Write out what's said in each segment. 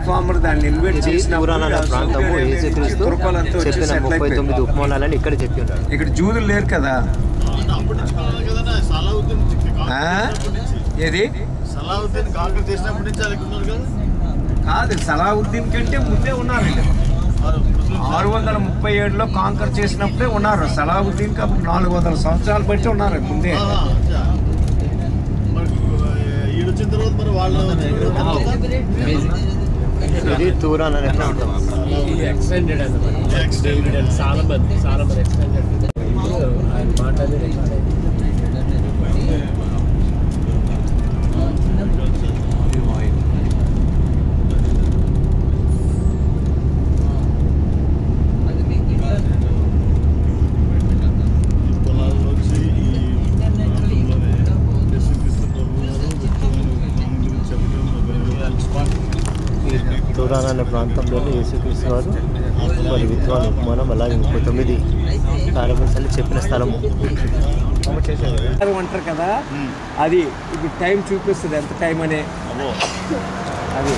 Farmer దాన్ని invite చేసిన ప్రాంతము యేసుక్రీస్తు చెప్పిన 39 ఉపమానాలని ఇక్కడ చెప్పి ఉంటారు. ఇక్కడ జూదులు లేరు కదా. ఏది కాదు, సలావుద్దీన్ కంటే ముందే ఉన్నారు. 637లో కాంకర్ చేసినప్పుడే ఉన్నారు. సలావుద్దీన్కి అప్పుడు 400 సంవత్సరాలు బట్టి ఉన్నారు ముందే. ఇది తూరాన్ అనే ప్రాంతం. ఎక్స్టెండెడ్ అన్నమాట. చాలా మంది ఎక్స్టెండెడ్ ఆయన మాట్లాడి తూరాన్ అనే ప్రాంతంలోని యేసుక్రీస్తు వారు మరి విద్వాన్ ఉపమానం అలాగే 39 కార్యక్రమాలు చెప్పిన స్థలము అంటారు కదా. అది ఇప్పుడు టైం చూపిస్తుంది, ఎంత టైం అనే. అది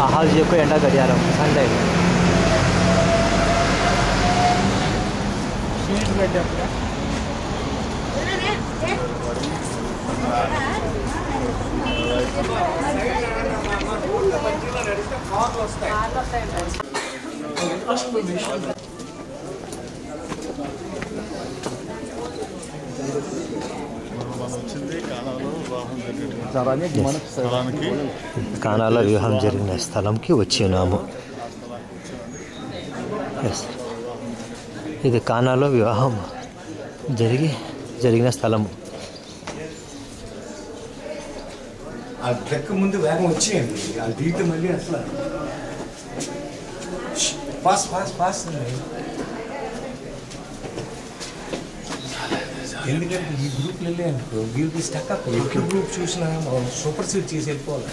ఆహాజ్ యొక్క ఎండ గడియారం సండే. కానాలో వివాహం జరిగిన స్థలంకి వచ్చి ఉన్నాము. ఇది కానాలో వివాహం జరిగిన స్థలము. ఆ ట్రక్ ముందు వేగం వచ్చేయండి, అది దిగితే మళ్ళీ అసలు ఫాస్ట్. ఎందుకంటే ఈ గ్రూప్లు వెళ్ళే అనుకో వీళ్ళకి స్టక్ అప్. ఎక్కడ గ్రూప్ చూసినా సూపర్ సీట్ చేసి వెళ్ళిపోవాలి.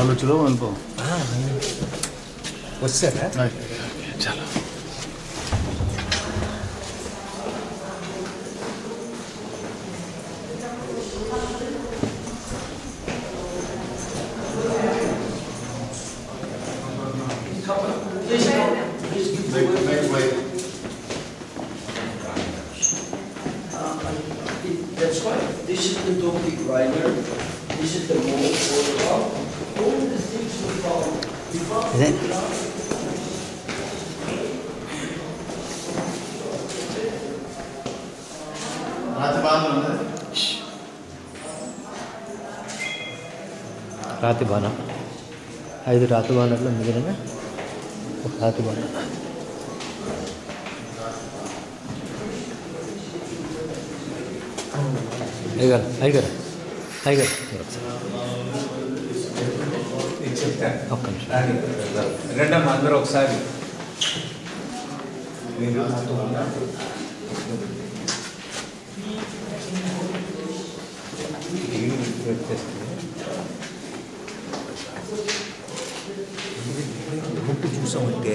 ఆలోచనలో వెళ్ళిపో వచ్చారా చాలా. That's why this is the donkey grinder, this is the mold for the rock. All the things we follow. రాతి బాణం 5 రాతి బాణాల్లో మిగిలిన ఒక రాతి బాణం. ఐగర్ ఒక్క నిమిషం రెండమ్మ అందరూ ఒకసారి. గుట్టు చూసామంటే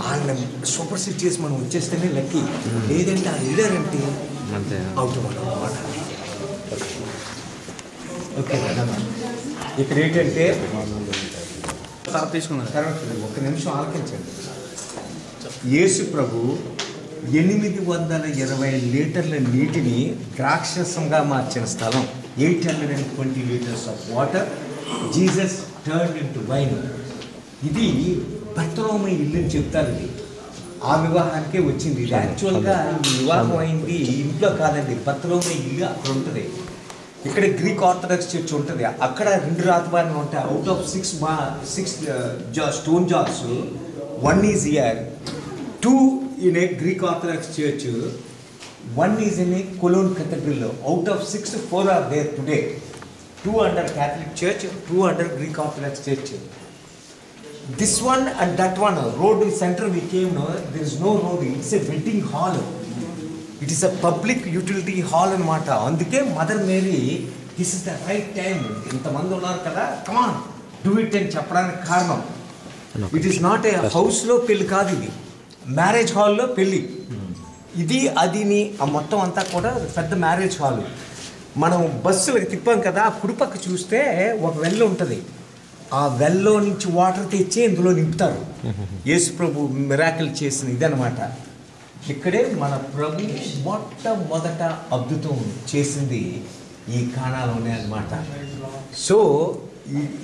వాళ్ళని సూపర్ సిట్ చేసి మనం వచ్చేస్తేనే లక్కీ. లేదంటే ఆ లీడర్ అంటే అవుట్ అన్నమాట. ఓకే, ఇక్కడ ఏంటంటే ఒక నిమిషం ఆలకించండి. యేసు ప్రభు 820 లీటర్ల నీటిని ద్రాక్షరసంగా మార్చిన స్థలం. 820 litres of water Jesus turn into wine. ఇది బర్తలోమై ఇల్లు అని చెప్తారు. ఇది ఆ వివాహానికే వచ్చింది. ఇది యాక్చువల్గా ఈ వివాహం అయింది ఇంట్లో కాదండి, బర్తలోమై ఇల్లు అక్కడ ఉంటుంది. ఇక్కడ గ్రీక్ ఆర్థడాక్స్ చర్చ్ ఉంటుంది. అక్కడ 2 రాతబాణాలు ఉంటాయి. Out of 6 stone jars 1 is here, 2 in a Greek Orthodox church, 1 is in a Cologne cathedral. Out of 6, 4 are there today. 2 under Catholic Church, 2 under Greek Orthodox Church. This one and that one, road center we came, no, there is no road. It's a wedding hall. It is a public utility hall anamata. Anduke Mother Mary, this is the right time. Intamandi unnaru kada, come on, do it అని చెప్పడానికి కారణం. It is not a house లో పెళ్లి కాదు ఇది. Marriage హాల్లో పెళ్ళి, ఇది అదిని ఆ మొత్తం అంతా కూడా పెద్ద మ్యారేజ్ హాల్. మనం బస్సులకు తిప్పాం కదా, ఆ కుడిపక్క చూస్తే ఒక వెల్ ఉంటుంది. ఆ వెల్లో నుంచి వాటర్ తెచ్చి ఇందులో నింపుతారు. యేసు ప్రభు మిరాకిల్ చేసిన ఇదనమాట. ఇక్కడే మన ప్రభు మొట్టమొదట అద్భుతం చేసింది ఈ కానాలోనే అనమాట. సో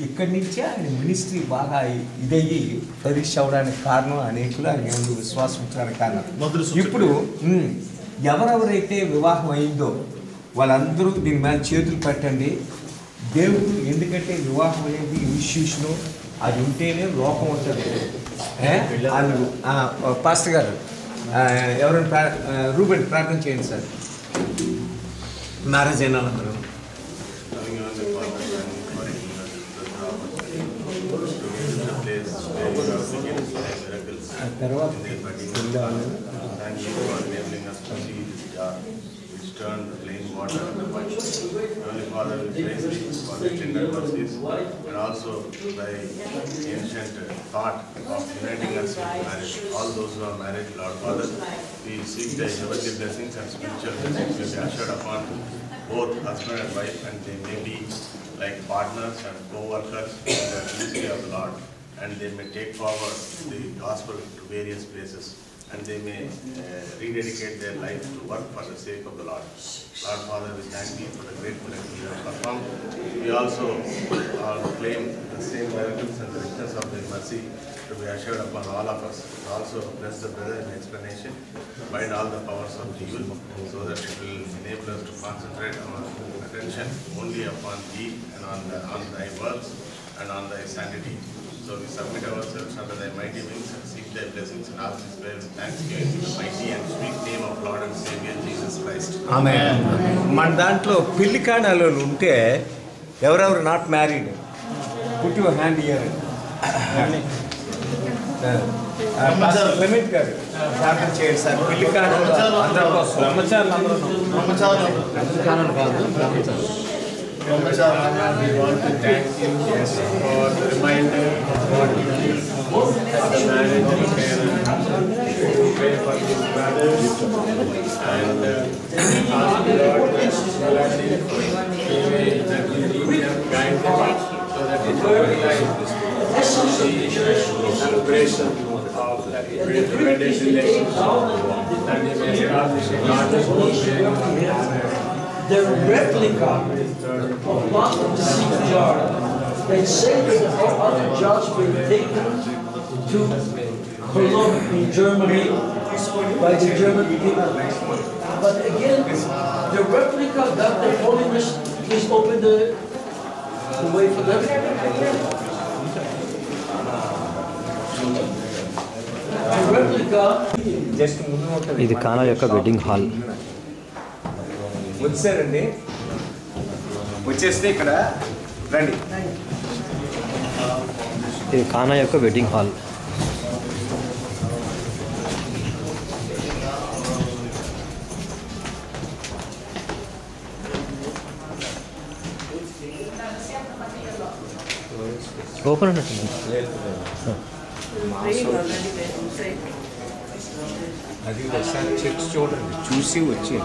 ఇక్కడి నుంచే ఆయన మినిస్ట్రీ బాగా ఇదయ్యి ఫ్లరిష్ అవ్వడానికి కారణం, అనేకులు ఆయన ముందు విశ్వాసం ఉంచడానికి కారణం. ఇప్పుడు ఎవరెవరైతే వివాహం అయిందో వాళ్ళందరూ దీని మీద చేతులు పెట్టండి. దేవుడు, ఎందుకంటే వివాహం అనేది ఇన్స్టిట్యూషను, అది ఉంటేనే లోకం ఉంటుంది. పాస్టర్ గారు ఎవరైనా రూబెన్ ప్రార్థన చేయండి సార్. మ్యారేజ్ అయిన వాళ్ళందరూ తర్వాత turn the plain water into wine. Heavenly Father, we praise Thee for Thy tender mercies, and also Thy ancient thought of uniting us with marriage. All those who are married, Lord Father, we seek Thy heavenly blessings and spiritual blessings to be assured upon both husband and wife, and they may be like partners and co-workers in the ministry of the Lord, and they may take forward the gospel to various places, and they may rededicate their life to work for the sake of the Lord. Lord Father, we thank Thee for the great miracle You have performed. We also claim the same miracles and the richness of Thy mercy to be assured upon all of us. Also bless the brother in explanation, bind all the powers of evil, so that it will enable us to concentrate our attention only upon Thee and on Thy works and on Thy sanctity. So we submit ourselves under Thy mighty wings and seek Thy blessings and ask this prayer with thanksgiving in the mighty and sweet name of Lord and Savior Jesus Christ. ఆమేన్. మన దాంట్లో పెళ్లి కాణాలు ఉంటే ఎవరెవరు not married put your hand here. Clement గారు ప్రార్థన చేయండి sir. పెళ్లి కాణాలు అందరూ We want to thank you for the reminder of what you did at the marriage of Karen. We pray for these brothers and ask the Lord to bless that you lead them, guide them, so that in our life the celebration of that great wedded relationship, that they may establish a God's own way. The replica of bottom seed jar. They say that the other jars were taken to Cologne in Germany by the German people. But again, the replica got the holiness. Please open the way for them. The replica. Just ముందు ఉంటుంది. ఇది కానా యొక్క wedding hall. వచ్చారండి, వచ్చేస్తే ఇక్కడ రండి. ఇది కానా యొక్క వెడ్డింగ్ హాల్. ఓపెన్ ఉన్నట్టు అది ఒకసారి చెక్ చూడండి, చూసి వచ్చి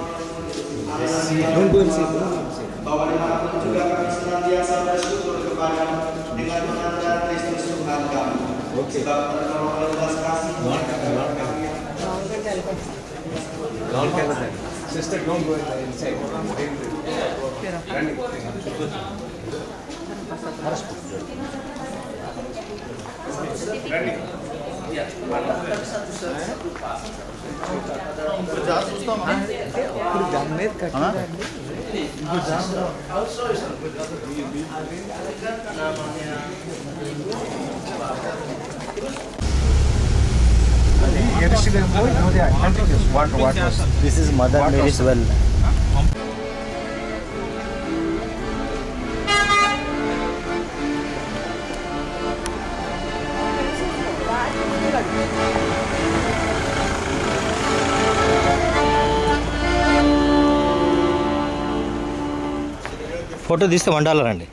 సిస్టర్ డోంట్ గో ఇన్సైడ్. ఇప్పుడు దాని మీద కట్టారండి. This is Mother Mary's well. Photo తీస్తే వండాలండి.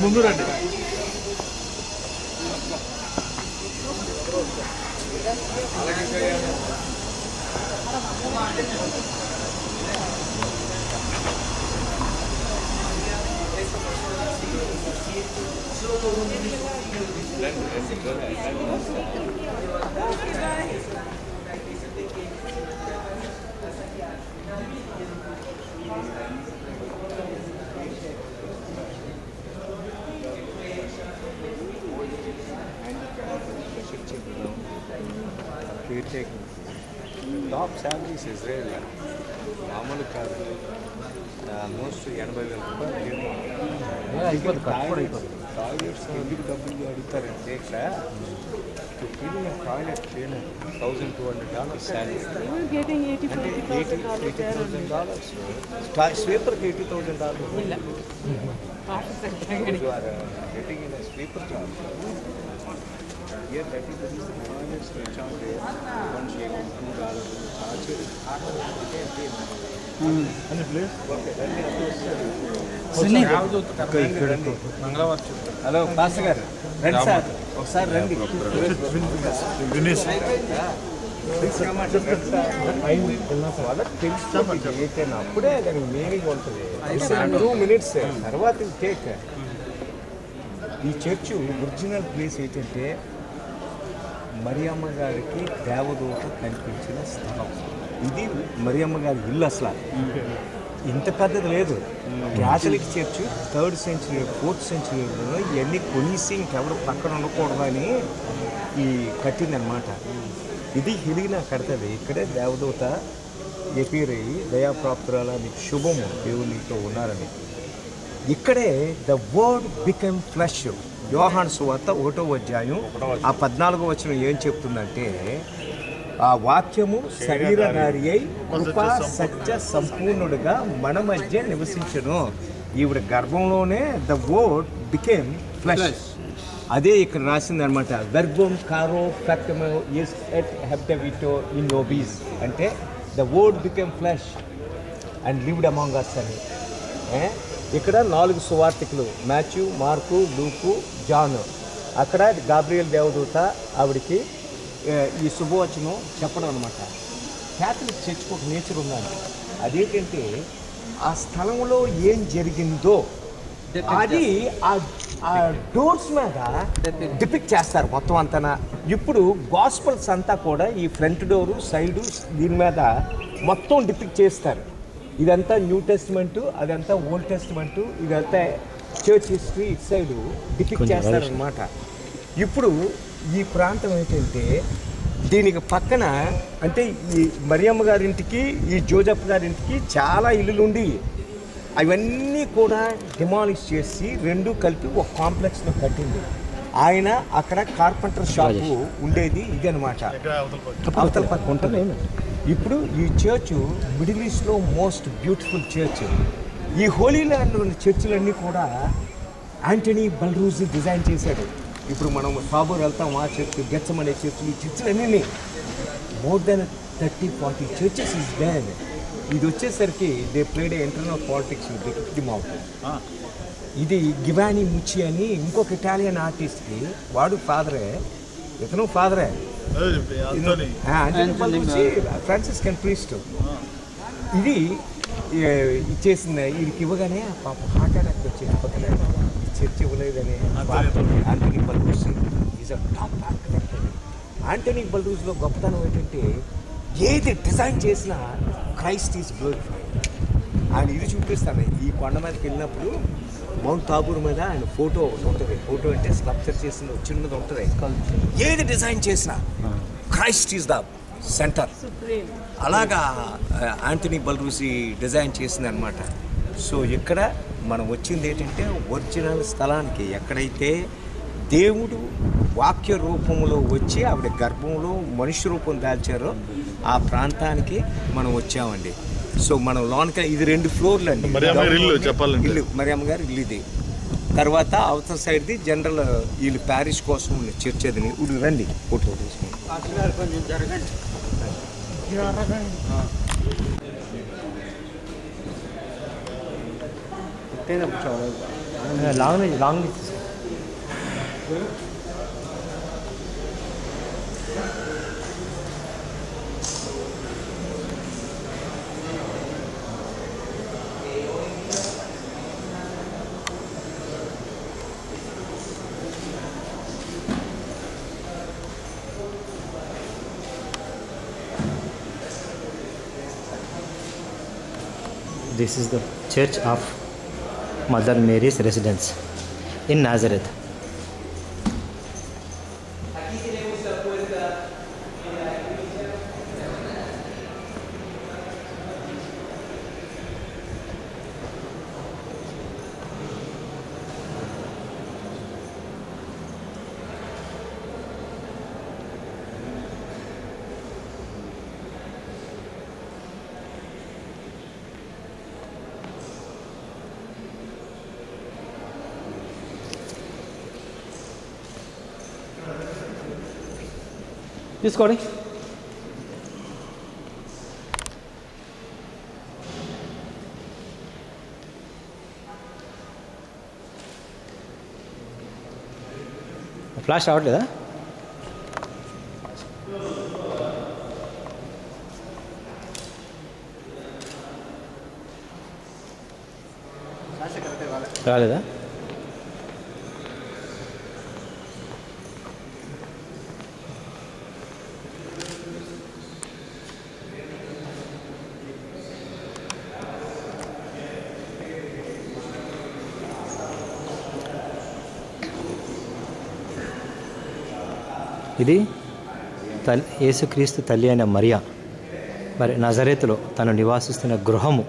ముందు రండి. టాప్ శాలరీస్ ఇజ్రాయెల్ మామూలు కాదు. ఆల్మోస్ట్ 80,000 రూపాయలు అయిపోతుంది. టాయిలెట్స్ ఎందుకు డబ్బులు అడుగుతారంటే ఇక్కడ టాయిలెట్ క్లీనర్ $1,200 శాలరీ అంటే $80,000. స్వీపర్కి $80,000. You are getting in a sweeper job. Here, that is the toilets which are there. One shake, $2. Hello pass గారు రండి సార్, ఒకసారి రండి. తెలిసిపోతుంది అప్పుడే దానికి మీనింగ్ ఉంటుంది. 2 minutes తర్వాత టేక్. ఈ చర్చ్ ఒరిజినల్ ప్లేస్ ఏంటంటే మరియమ్మ గారికి దేవదూత కనిపించిన స్థలం. ఇది మరియమ్మ గారి ఇల్లు. అసలు ఇంత పెద్దది లేదు. Catholic church 3rd century 4th centuryలో ఇవన్నీ కొనిసి ఇంకెవరు పక్కన ఉండకూడదని ఈ కట్టిందనమాట. ఇది హెలిగినా కడుతుంది. ఇక్కడే దేవదూత ఎపిరయ్యి దయాప్రాప్తురాల నీకు శుభము, దేవుడు నీతో ఉన్నారని. ఇక్కడే ద వర్డ్ బికమ్ ఫ్లెష్. యోహాను సువార్త 1వ అధ్యాయం 14వ వచనం ఏం చెప్తుందంటే, ఆ వాక్యము శరీరధారి అయి కృపా సత్య సంపూర్ణుడుగా మన మధ్య నివసించను. ఈవిడ గర్భంలోనే ద వర్డ్ బికేమ్ ఫ్లెష్. అదే ఇక్కడ రాసింది అనమాట. వెర్బం కారో ఫ్యాక్టమో ఇస్ ఎట్ హెప్టవిటో ఇన్ నోబీస్ అంటే the word became flesh and lived among us అని. ఇక్కడ 4 సువార్తికులు, మాథ్యూ, మార్కు, లూకు, జాన్. అక్కడ గాబ్రియల్ దేవదూత ఆవిడికి ఈ శుభవచనం చెప్పడం అనమాట. క్యాథలిక్ చర్చ్కి ఒక నేచర్ ఉందండి. అదేంటంటే ఆ స్థలంలో ఏం జరిగిందో అది ఆ డోర్స్ మీద డిపిక్ట్ చేస్తారు మొత్తం అంతా. ఇప్పుడు గాస్పల్స్ అంతా కూడా ఈ ఫ్రంట్ డోరు, సైడు, దీని మీద మొత్తం డిపిక్ట్ చేస్తారు. ఇదంతా న్యూ టెస్ట్మెంటు, అదంతా ఓల్డ్ టెస్ట్మెంటు, ఇదంతా చర్చ్ హిస్టరీ ఇటు సైడు డిపిక్ట్ చేస్తారనమాట. ఇప్పుడు ఈ ప్రాంతం ఏంటంటే దీనికి పక్కన అంటే ఈ మరియమ్మ గారింటికి, ఈ జోజఫ్ గారింటికి చాలా ఇల్లులు ఉండి అవన్నీ కూడా డిమాలిష్ చేసి 2 కలిపి ఒక కాంప్లెక్స్లో కట్టింది. ఆయన అక్కడ కార్పెంటర్ షాపు ఉండేది. ఇది అనమాట. అవతల పక్క ఉంటుంది. ఇప్పుడు ఈ చర్చ్ మిడిల్ ఈస్ట్లో మోస్ట్ బ్యూటిఫుల్ చర్చ్. ఈ హోలీ ల్యాండ్లో ఉన్న చర్చిలన్నీ కూడా యాంటనీ బల్రూజీ డిజైన్ చేశాడు. ఇప్పుడు మనం తాబూర్ వెళ్తాం, ఆ చర్చ్, గెచ్చమనే చర్చ్, ఈ చర్చిలన్నీ more than 30-40 churches is there. ఇది వచ్చేసరికి they played internal politics the mouth. ఇది గివాని ముచ్చి అని ఇంకొక ఇటాలియన్ ఆర్టిస్ట్కి, వాడు ఫాదరే, ఇతను ఫాదరే, ఫ్రాన్సిస్కన్ ప్రీస్ట్. ఇది ఇచ్చేసింది. వీడికి ఇవ్వగానే పాప హార్ట్ అటాక్ వచ్చేది. చర్చ్ ఇవ్వలేదని Antony Barluzzi is a top architect. Antony బల్రూజ్లో గొప్పతనం ఏంటంటే ఏది డిజైన్ చేసినా క్రైస్ట్ ఈజ్ గ్లోరిఫైడ్. ఆయన ఇది చూపిస్తాను. ఈ కొండ మీదకి వెళ్ళినప్పుడు మౌంట్ తాబూర్ మీద ఆయన ఫోటో ఒకటి ఉంటుంది. ఫోటో అంటే స్కల్ప్చర్ చేసిన చిన్నది ఉంటుంది. ఏది డిజైన్ చేసినా క్రైస్ట్ ఈజ్ ద సెంటర్. అలాగా యాంటనీ బల్రూజీ డిజైన్ చేసింది అనమాట. సో ఇక్కడ మనం వచ్చింది ఏంటంటే ఒరిజినల్ స్థలానికి, ఎక్కడైతే దేవుడు వాక్య రూపంలో వచ్చి ఆవిడ గర్భంలో మనిషి రూపం దాల్చారో ఆ ప్రాంతానికి మనం వచ్చామండి. సో మనం లోన్కి ఇది 2 ఫ్లోర్లు అండి. ఇల్లు చెప్పాలంటే ఇల్లు మరియమ్మ గారి ఇల్లు ఇది. తర్వాత అవతల సైడ్ది జనరల్ వీళ్ళు ప్యారిష్ కోసం ఉన్న చర్చ్ అది. ఇప్పుడు రండి ఫోటో తీసుకుని. Long This is the Church of Mother Mary's residence in Nazareth. తీసుకోండి. ఫ్లాష్ రావట్లేదా? రాలేదా? ఇది యేసుక్రీస్తు తల్లి అయిన మరియా మరి నజరేతులో తను నివాసిస్తున్న గృహము.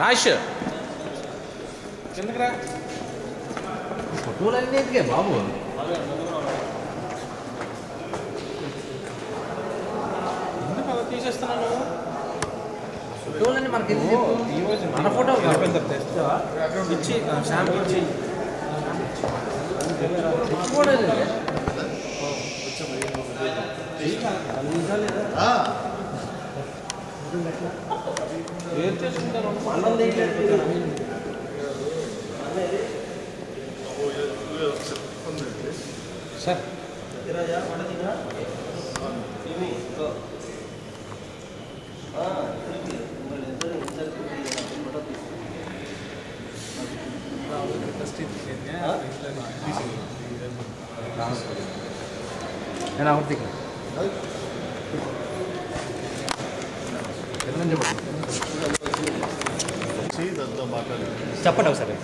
రాష్ కిందకి రా. ఫోటోలు అన్నీ బాబు. ఎందుకు అలా తీసేస్తున్నాను? ఫోటోలన్నీ మనకి మన ఫోటో ఇచ్చి శాంపుల్ ఇచ్చి సార్ నేను అవుతుంది చెప్పండి ఒకసారి.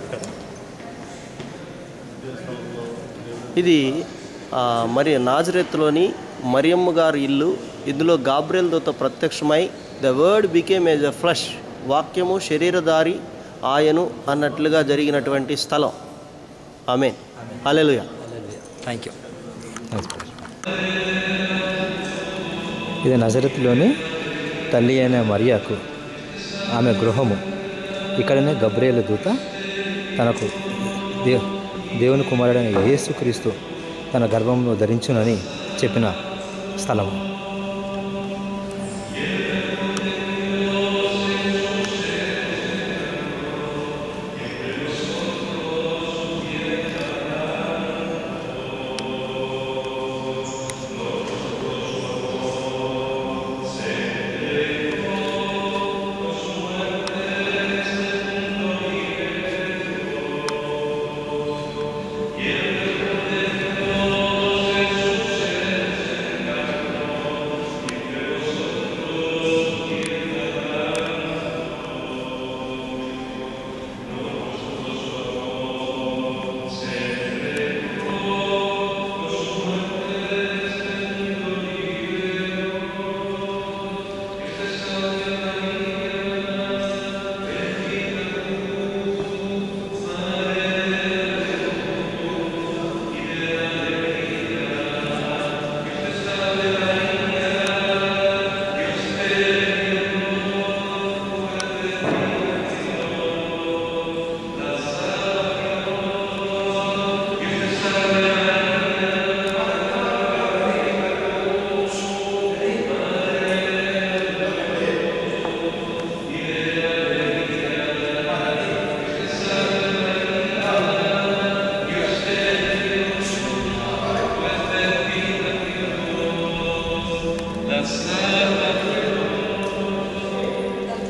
ఇది మరి నాజరేత్లోని మరియమ్మ గారి ఇల్లు. ఇందులో గాబ్రియల్ దూత ప్రత్యక్షమై the word became as a flesh, వాక్యము శరీరధారి ఆయను అన్నట్లుగా జరిగినటువంటి స్థలం. ఆమేన్. హల్లెలూయా. Thank you. ఇది నజరత్లోని తల్లి అయిన మరియాకు ఆమె గృహము. ఇక్కడనే గబ్రియేలు దూత తనకు దేవుని కుమారుడైన యేసుక్రీస్తు తన గర్భంలో ధరించునని చెప్పిన స్థలము.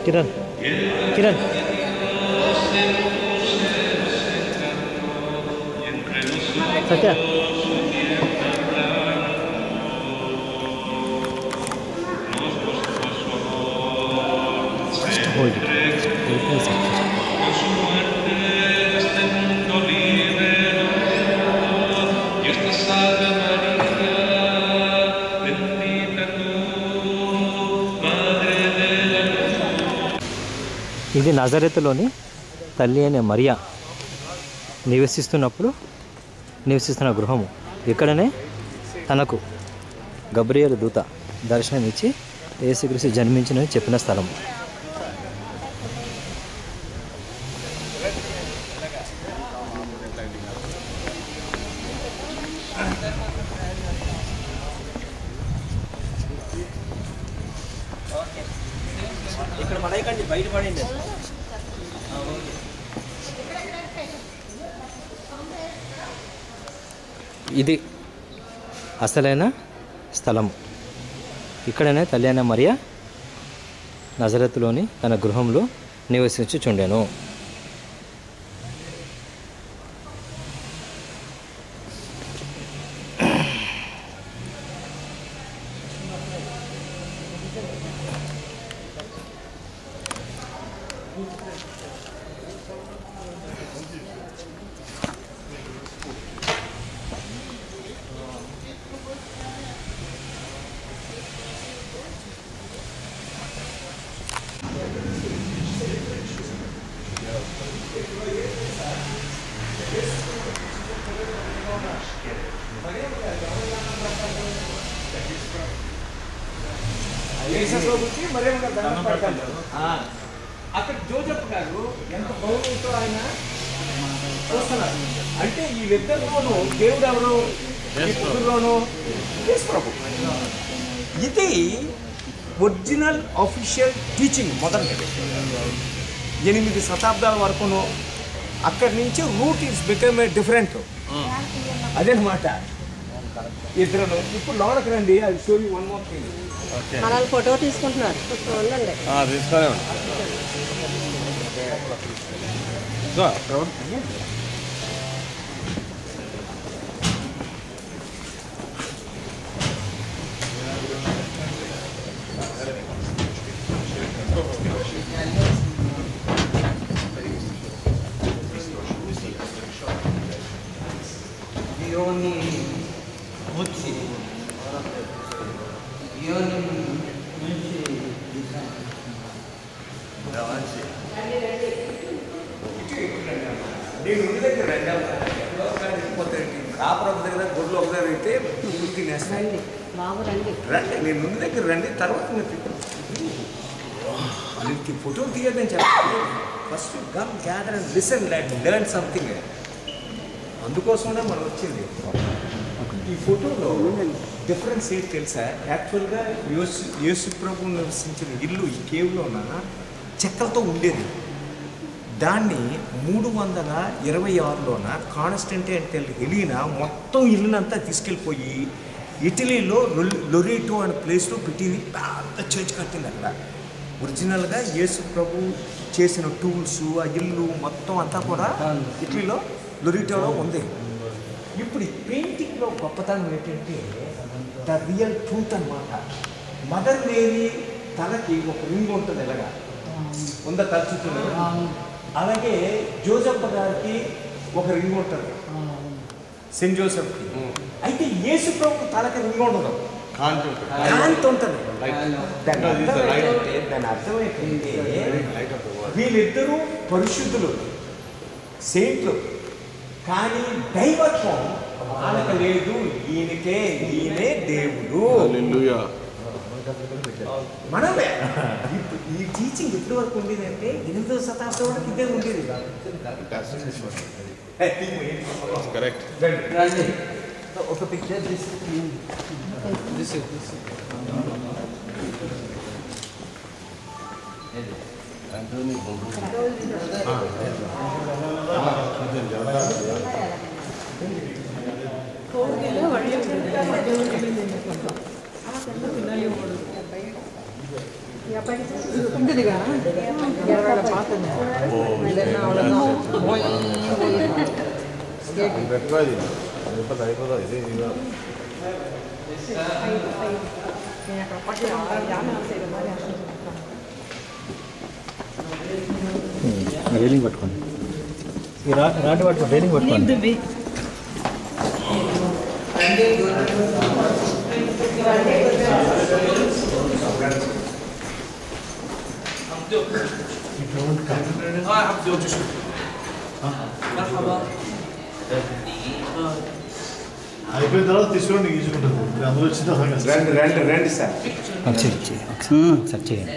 కిరణ్ కిరణ్ సత్య హోల్డ్ ఇది నజరేతులోని తల్లి అయిన మరియా నివసిస్తున్న గృహము. ఇక్కడనే తనకు గబ్రియేలు దూత దర్శనమిచ్చి యేసుక్రీస్తు జన్మించినని చెప్పిన స్థలం. ఇక్కడ పడేయకండి, బయట పడండి. ఇది అసలైన స్థలము. ఇక్కడనే తల్లి అయిన మరియా నజరత్తులోని తన గృహంలో నివసించుచుండెను. అక్కడ జోజఫ్ గారు ఎంత గౌరవంతో ఆయన చూస్తున్నారు అంటే వీళ్ళిద్దరిలోనూ దేవుడు ఎవరు ఇద్దరులోనూ యేసు ప్రభు. ఇది ఒరిజినల్ ఆఫీషియల్ టీచింగ్ మొదలైనది 8 శతాబ్దాల వరకును. అక్కడి నుంచి root is become a different. అదేనమాట ఇద్దరు. ఇప్పుడు లోనకి రండి, అది show you one more thing. అలా ఫోటో తీసుకుంటున్నారు. ఉండండి. నేను దగ్గర రండి. కాపురం దగ్గర గొడ్లు ఒక దగ్గర అయితే పువ్వులు తినేస్తాయి. బాబు రండి. రండి, నేను ముందు దగ్గర రండి, తర్వాత మీకు ఫోటో తీయదని చెప్పాలి. First come gather and listen learn something. అందుకోసమే మనం వచ్చింది. ఈ ఫోటోలో డిఫరెన్స్ ఏంటి తెలుసా? యాక్చువల్గా యేసు ప్రభు నివసించిన ఇల్లు ఈ కేవ్లోన చెక్కలతో ఉండేది. దాన్ని 326లోన కాన్స్టంటైన్ హెలీనా మొత్తం ఇల్లునంతా తీసుకెళ్ళిపోయి ఇటలీలో లొరేటో అనే ప్లేస్లో పెట్టింది. పెద్ద చర్చ్ కట్టింది అక్కడ. ఒరిజినల్గా యేసు ప్రభు చేసిన టూల్స్, ఆ ఇల్లు మొత్తం అంతా కూడా ఇటలీలో లొరేటోలో ఉంది. ఇప్పుడు ఈ పెయింటింగ్లో గొప్పతనం ఏంటంటే ద రియల్ ట్రూత్ అన్నమాట. మదర్ మేరీ తలకి ఒక రింగ్ ఉంటుంది, ఇలాగా ఉందా తలుచుతుంది. అలాగే జోసెఫ్ గారికి ఒక రింగ్ ఉంటుంది, సెయింట్ జోసెఫ్కి. అయితే యేసు ప్రభు తలకి రింగ్ ఉండదు, కాంతి ఉంటుంది. దాని అర్థం ఏంటంటే వీళ్ళిద్దరూ పరిశుద్ధులు, సెయింట్లు, కానీ దైవత్వం వాళ్ళకి లేదు. ఈయనే దేవుడు. మనమే ఈ టీచింగ్ ఎప్పటి వరకు ఉండేది అంటే 8వ శతాబ్దం వరకు ఇదే ఉండేది. ఒక పిక్చర్ రైలింగ్ పట్టుకోండి, రాటు పట్టుకోండి, రైలింగ్ పట్టుకోండి. అయిపోయిన తర్వాత తీసుకోండి, తీసుకుంటుంది. అందులో వచ్చింది రండి సార్. సార్ చేయండి.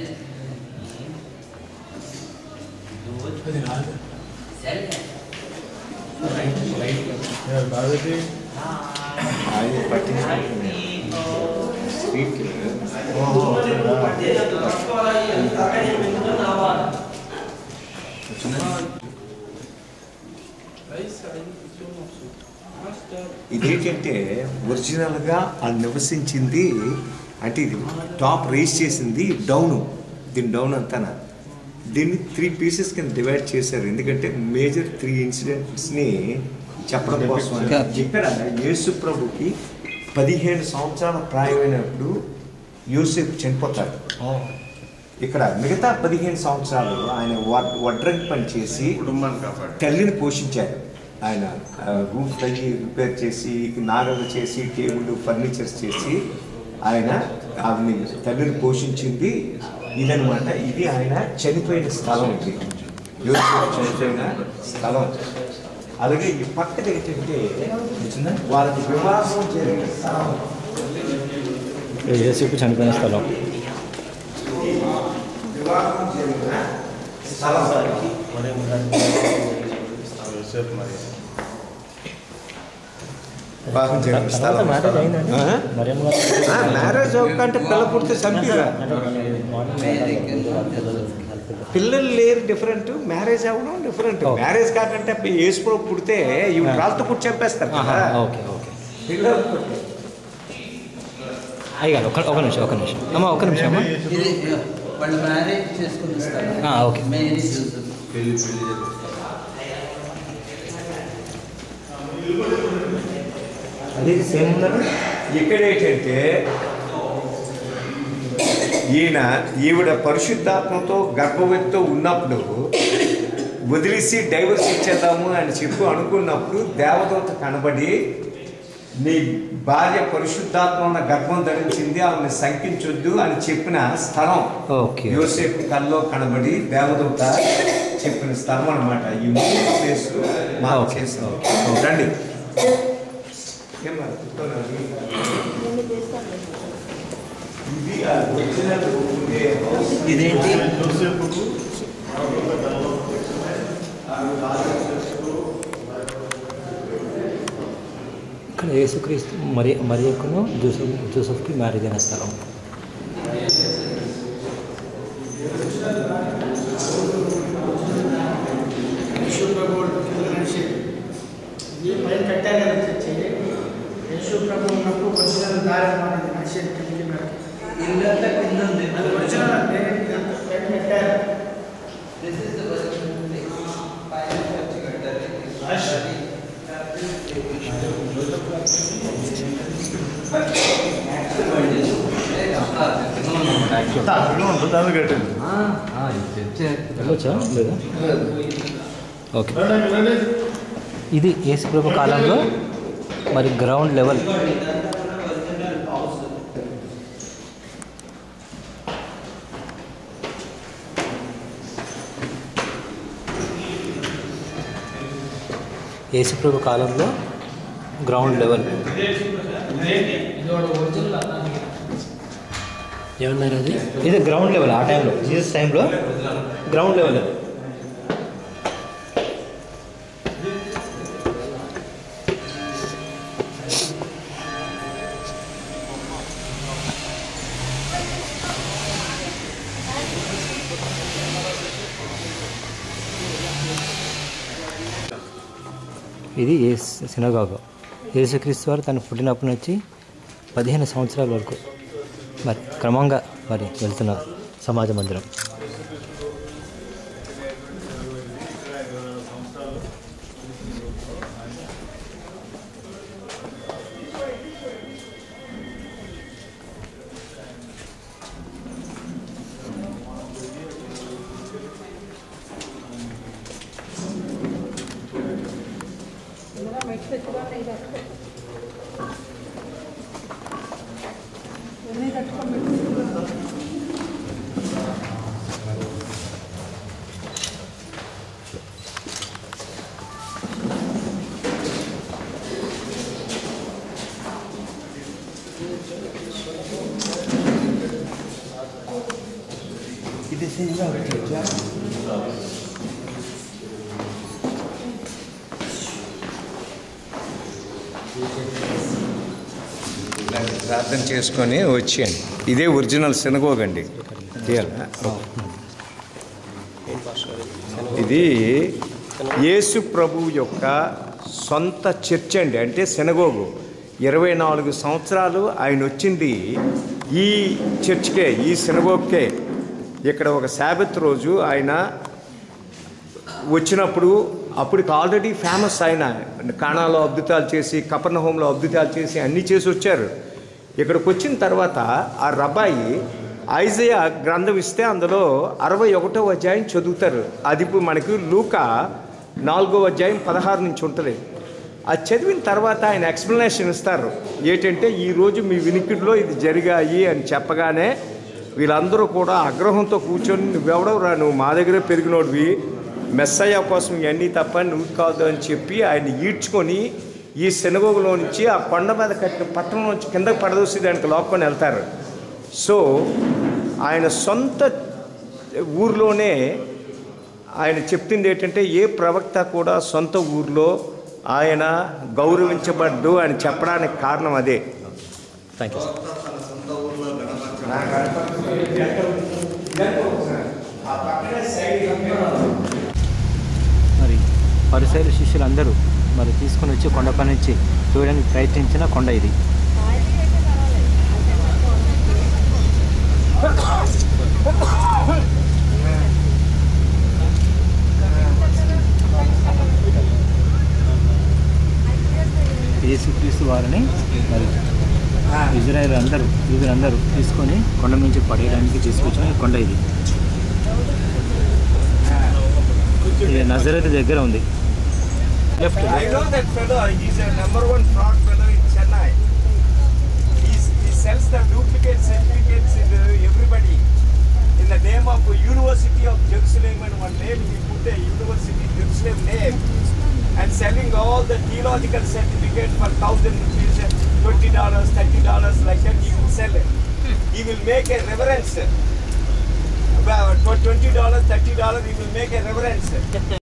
ఇదేంటంటే ఒరిజినల్గా ఆ నివసించింది అంటే ఇది టాప్ రేస్ చేసింది డౌను, దీని డౌన్ అంతా దీన్ని 3 పీసెస్ కింద డివైడ్ చేశారు. ఎందుకంటే మేజర్ 3 ఇన్సిడెంట్స్ని చెప్పడం కోసం. ఇక్కడ యేసు ప్రభుకి 15 సంవత్సరాల ప్రాయమైనప్పుడు యోసేపు చనిపోతాడు. ఇక్కడ మిగతా 15 సంవత్సరాలు ఆయన వడ్రంగి పని చేసి తల్లిని పోషించారు. ఆయన రూఫ్ తల్లి రిపేర్ చేసి, నాగలు చేసి, టేబుల్ ఫర్నిచర్స్ చేసి ఆయన ఆమె తల్లిని పోషించింది. ఇదనమాట, ఇది ఆయన చనిపోయిన స్థలం. ఇది యోసేపు చనిపోయిన స్థలం. అలాగే ఈ పక్కన ఏంటంటే వాళ్ళకి వివాహం జరిగిన స్థలం. యేసేపు చనిపోయిన స్థలం, వివాహం జరిగిన స్థలం. మ్యారేజ్ అవ్వకంటే పిల్ల పుడితే చంపిరా. పిల్లలు లేరు డిఫరెంట్, మ్యారేజ్ అవ్వడం డిఫరెంట్. మ్యారేజ్ కాకంటే యేసు పుడితే ఇవి రాళ్ళతో పుట్టి చంపేస్తారు. పిల్లలు పుడితే అయ్యారు. ఒక నిమిషం అమ్మా, ఒక నిమిషం అమ్మా. వాళ్ళు మ్యారేజ్ చేసుకుని ఓకే. అదే సేమ్. ఇక్కడ ఏంటంటే ఈవిడ పరిశుద్ధాత్మతో గర్భవతితో ఉన్నప్పుడు వదిలేసి డైవర్స్ ఇచ్చేద్దాము అని చెప్పి అనుకున్నప్పుడు దేవదూత కనబడి నీ భార్య పరిశుద్ధాత్మ ఉన్న గర్భం ధరించింది, ఆమెను శంకించొద్దు అని చెప్పిన స్థలం యోసేపు కల్లో కనబడి దేవదూత చెప్పిన స్థలం అనమాట. ఈ 3 ప్లేస్ రండి. ఇదేంటి ఇక్కడ యేసుక్రీస్తు మరియకును జోసెఫ్కి మ్యారేజ్ అయిన స్థలం. ఇల్లంతా కింద ఉంది. వెళ్ళొచ్చా లేదా? ఓకే. ఇది యేసుప్రభు కాలంలో మరి గ్రౌండ్ లెవెల్. యేసుప్రభు కాలంలో గ్రౌండ్ లెవెల్ ఏమన్నారు అది? ఇది గ్రౌండ్ లెవెల్. ఆ టైంలో జీసస్ టైంలో గ్రౌండ్ లెవెల్. ఇది సినగాగు. యేసుక్రీస్తు వారు తను పుట్టినప్పటి నుంచి 15 సంవత్సరాల వరకు మరి క్రమంగా మరి వెళ్తున్న సమాజ మందిరం. ప్రార్థన చేసుకొని వచ్చేయండి. ఇదే ఒరిజినల్ సినగోగ్ అండి. ఇది యేసు ప్రభు యొక్క సొంత చర్చ్ అండి, అంటే సినగోగు. 24 సంవత్సరాలు ఆయన వచ్చింది ఈ చర్చ్కే, ఈ సినగోగ్కే. ఇక్కడ ఒక శాబత్ రోజు ఆయన వచ్చినప్పుడు అప్పటికి ఆల్రెడీ ఫేమస్. ఆయన కానాలో అద్భుతాలు చేసి, కపెర్నహూములో అద్భుతాలు చేసి అన్నీ చేసి వచ్చారు. ఇక్కడికి వచ్చిన తర్వాత ఆ రబ్బాయి ఐజయా గ్రంథం ఇస్తే అందులో 61వ అధ్యాయం చదువుతారు. అది ఇప్పుడు మనకి లూకా 4వ అధ్యాయం 16 నుంచి ఉంటుంది. అది చదివిన తర్వాత ఆయన ఎక్స్ప్లెనేషన్ ఇస్తారు. ఏంటంటే ఈరోజు మీ వినికిడిలో ఇది జరిగాయి అని చెప్పగానే వీళ్ళందరూ కూడా ఆగ్రహంతో కూర్చొని, నువ్వెవడవురా, నువ్వు మా దగ్గరే పెరిగినోడివి, మెస్సయ్య కోసం ఇవన్నీ తప్ప నువ్వు కాదు అని చెప్పి ఆయన ఈడ్చుకొని ఈ సినగోగులో నుంచి ఆ కొండ మీద కట్టిన పట్టణం నుంచి కిందకు పడదోసి దానికి లోపుకొని వెళ్తారు. సో ఆయన సొంత ఊర్లోనే ఆయన చెప్తుంది ఏంటంటే, ఏ ప్రవక్త కూడా సొంత ఊర్లో ఆయన గౌరవించబడ్డు అని చెప్పడానికి కారణం అదే. Thank you. మరి పరిసర శిష్యులందరూ మరి తీసుకొని వచ్చి కొండపై నుంచి చూడడానికి ప్రయత్నించిన కొండ ఇది. యేసుక్రీస్తు వారిని మరి ఇజ్రాయేల్ అందరూ తీసుకొని కొండ నుంచి పడేయడానికి తీసుకొచ్చిన కొండ ఇది. ఇది నజరేతు దగ్గర ఉంది. Left. I know that fellow. He's a #1 fraud fellow in Chennai. He sells the duplicate certificates in everybody in the name of University of Jerusalem, and one name he put a University of Jerusalem name, and selling all the theological certificates for 1,000 rupees $20, $30 like that, he will sell it. He will make a reverence. About $20, $30, he will make a reverence.